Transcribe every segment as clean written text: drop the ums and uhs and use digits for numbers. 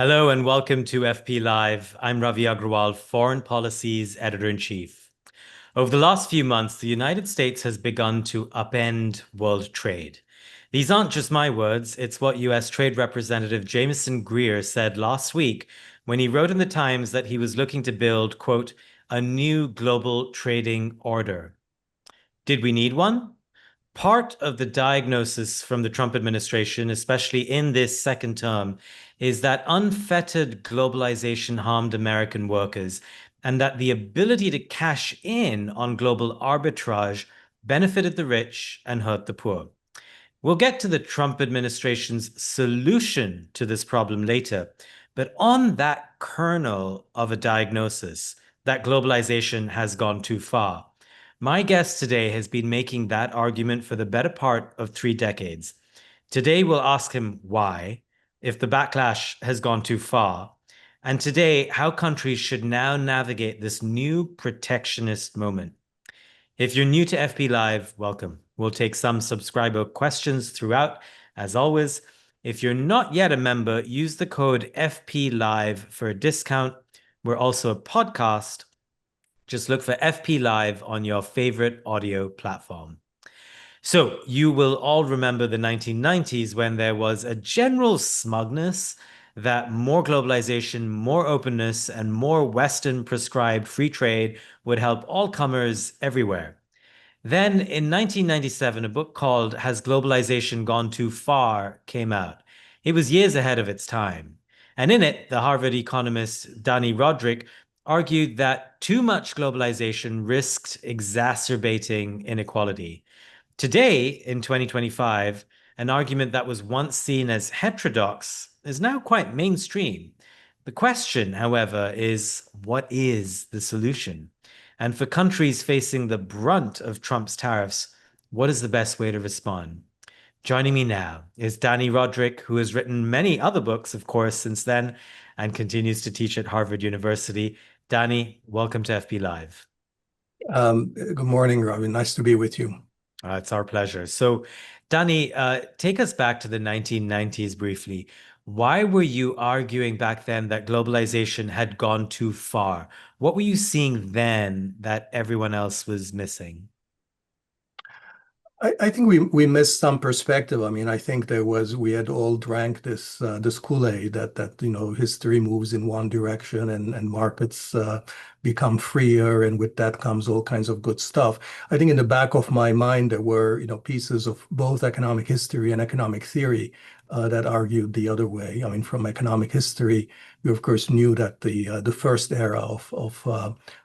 Hello and welcome to FP Live. I'm Ravi Agrawal, Foreign Policy's Editor-in-Chief. Over the last few months, the United States has begun to upend world trade. These aren't just my words, it's what US Trade Representative Jameson Greer said last week when he wrote in the Times that he was looking to build, quote, a new global trading order. Did we need one? Part of the diagnosis from the Trump administration, especially in this second term, is that unfettered globalization harmed American workers and that the ability to cash in on global arbitrage benefited the rich and hurt the poor. We'll get to the Trump administration's solution to this problem later, but on that kernel of a diagnosis, that globalization has gone too far. My guest today has been making that argument for the better part of 3 decades. Today, we'll ask him why, if the backlash has gone too far, and today, how countries should now navigate this new protectionist moment. If you're new to FP Live, welcome. We'll take some subscriber questions throughout, as always. If you're not yet a member, use the code FP Live for a discount. We're also a podcast. Just look for FP Live on your favorite audio platform. So you will all remember the 1990s when there was a general smugness that more globalization, more openness, and more Western prescribed free trade would help all comers everywhere. Then in 1997, a book called Has Globalization Gone Too Far came out. It was years ahead of its time. And in it, the Harvard economist Dani Rodrik argued that too much globalization risked exacerbating inequality. Today, in 2025, an argument that was once seen as heterodox is now quite mainstream. The question, however, is what is the solution? And for countries facing the brunt of Trump's tariffs, what is the best way to respond? Joining me now is Dani Rodrik, who has written many other books, of course, since then, and continues to teach at Harvard University. Dani, welcome to FP Live. Good morning, Robin. Nice to be with you. It's our pleasure. So, Dani, take us back to the 1990s briefly. Why were you arguing back then that globalization had gone too far? What were you seeing then that everyone else was missing? I think we missed some perspective. I mean, I think we had all drank this Kool-Aid that history moves in one direction and markets become freer, and with that comes all kinds of good stuff. I think in the back of my mind there were pieces of both economic history and economic theory that argued the other way. I mean, from economic history, we of course knew that the first era of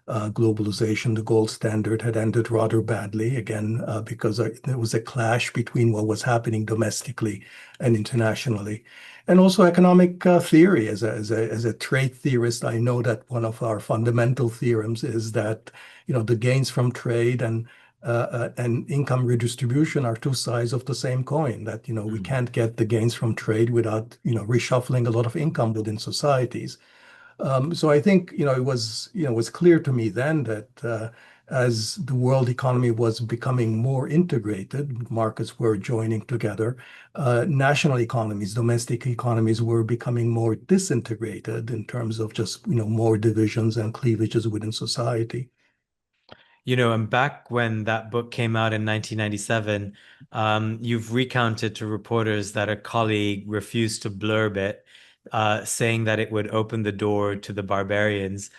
globalization, the gold standard, had ended rather badly, again, because there was a clash between what was happening domestically and internationally. And also economic theory. As a trade theorist, I know that one of our fundamental theorems is that the gains from trade and income redistribution are two sides of the same coin, that we can't get the gains from trade without reshuffling a lot of income within societies. So I think it was clear to me then that as the world economy was becoming more integrated, markets were joining together, national economies, domestic economies were becoming more disintegrated in terms of just more divisions and cleavages within society. And back when that book came out in 1997, you've recounted to reporters that a colleague refused to blurb it, saying that it would open the door to the barbarians.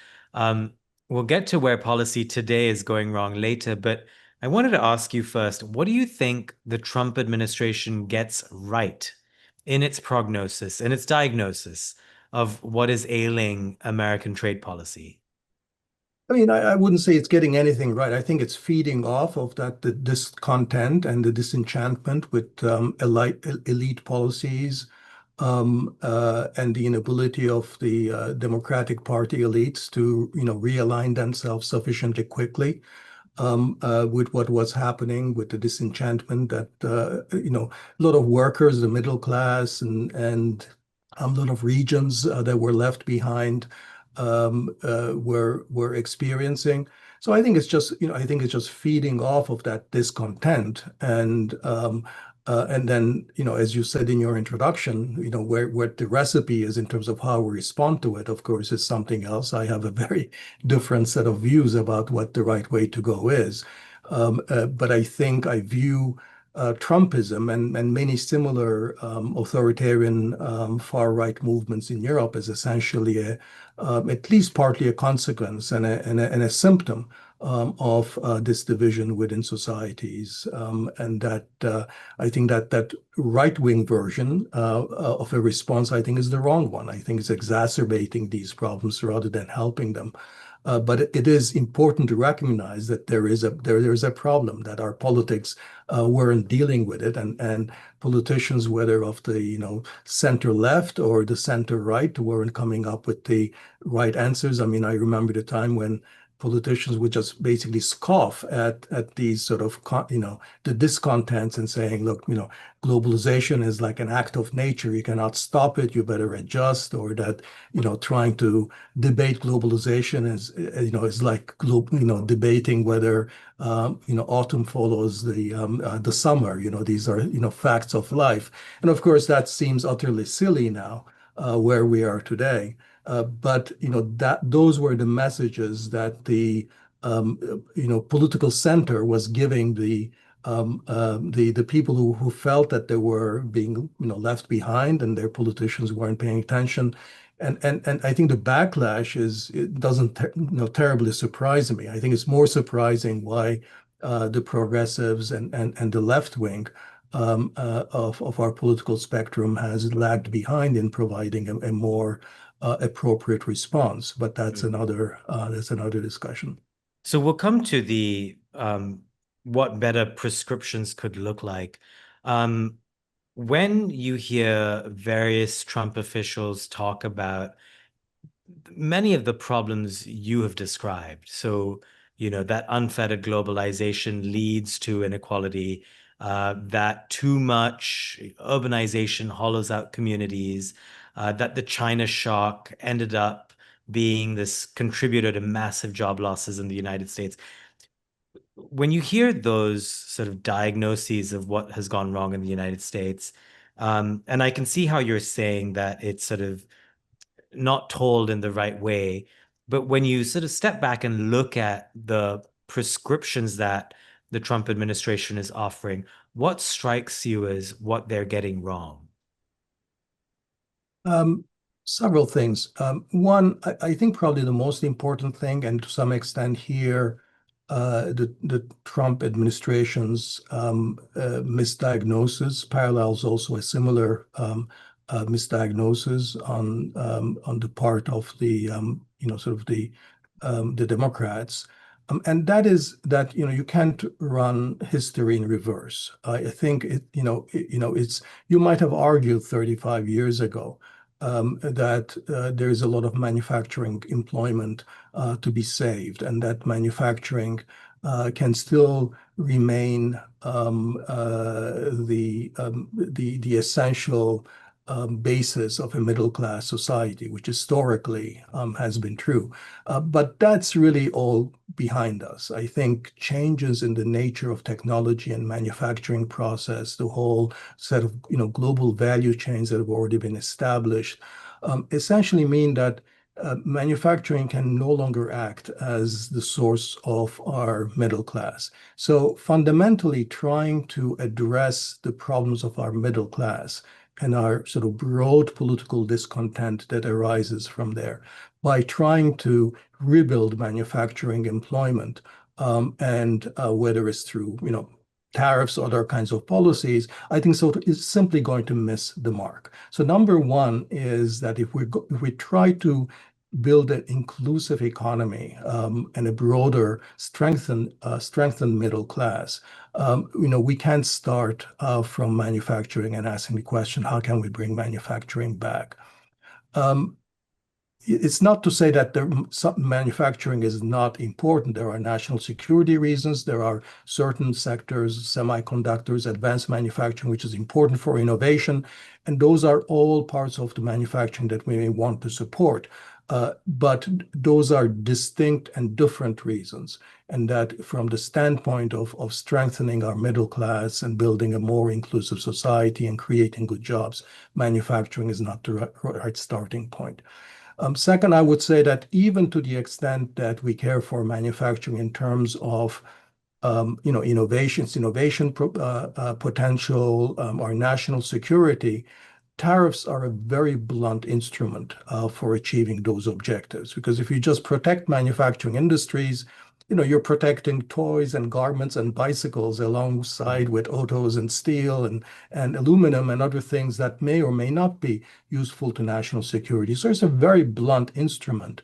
We'll get to where policy today is going wrong later, but I wanted to ask you first, what do you think the Trump administration gets right in its prognosis, in its diagnosis of what is ailing American trade policy? I mean, I wouldn't say it's getting anything right. I think it's feeding off of the discontent and the disenchantment with elite policies, and the inability of the Democratic Party elites to realign themselves sufficiently quickly with what was happening, with the disenchantment that a lot of workers, the middle class, and a lot of regions that were left behind were experiencing. So I think it's just feeding off of that discontent, and And then, as you said in your introduction, where what the recipe is in terms of how we respond to it, of course, is something else. I have a very different set of views about what the right way to go is. But I think I view Trumpism and many similar authoritarian far-right movements in Europe as essentially at least partly a consequence and a symptom of this division within societies, and that I think that right-wing version of a response, I think, is the wrong one. I think it's exacerbating these problems rather than helping them. But it is important to recognize that there is a problem, that our politics weren't dealing with it, and politicians, whether of the center left or the center right, weren't coming up with the right answers. I mean, I remember the time when politicians would just basically scoff at these sort of the discontents and saying, look, globalization is like an act of nature. You cannot stop it. You better adjust. Or that trying to debate globalization is like debating whether autumn follows the summer. These are facts of life, and of course that seems utterly silly now, where we are today. But that those were the messages that the political center was giving the people who felt that they were being left behind and their politicians weren't paying attention. And I think the backlash it doesn't terribly surprise me. I think it's more surprising why the progressives and the left wing of our political spectrum has lagged behind in providing a more appropriate response. But that's another discussion. So we'll come to the what better prescriptions could look like. Um, when you hear various Trump officials talk about many of the problems you have described, so that unfettered globalization leads to inequality, that too much urbanization hollows out communities, that the China shock ended up being this contributor to massive job losses in the United States. When you hear those sort of diagnoses of what has gone wrong in the United States, and I can see how you're saying that it's sort of not told in the right way, but when you sort of step back and look at the prescriptions that the Trump administration is offering, what strikes you as what they're getting wrong? Um, Several things. One, I think probably the most important thing, and to some extent here, the Trump administration's misdiagnosis parallels also a similar misdiagnosis on the part of the sort of the Democrats. And that is that you can't run history in reverse. I think it's you might have argued 35 years ago that there is a lot of manufacturing employment to be saved, and that manufacturing can still remain the essential basis of a middle class society, which historically has been true. But that's really all behind us. I think changes in the nature of technology and manufacturing process, the whole set of global value chains that have already been established, essentially mean that manufacturing can no longer act as the source of our middle class. So fundamentally, trying to address the problems of our middle class and our sort of broad political discontent that arises from there by trying to rebuild manufacturing employment, and whether it's through tariffs, other kinds of policies, I think so is simply going to miss the mark. So number one is that if we try to build an inclusive economy, and a broader strengthened middle class, we can't start from manufacturing and asking the question, how can we bring manufacturing back? Um, it's not to say that manufacturing is not important. There are national security reasons. There are certain sectors, semiconductors, advanced manufacturing, which is important for innovation. And those are all parts of the manufacturing that we may want to support. But those are distinct and different reasons. And that from the standpoint of strengthening our middle class and building a more inclusive society and creating good jobs, manufacturing is not the right starting point. Second, I would say that even to the extent that we care for manufacturing in terms of innovations, innovation potential, or national security, tariffs are a very blunt instrument for achieving those objectives. Because if you just protect manufacturing industries, you're protecting toys and garments and bicycles alongside with autos and steel and aluminum and other things that may or may not be useful to national security. So it's a very blunt instrument.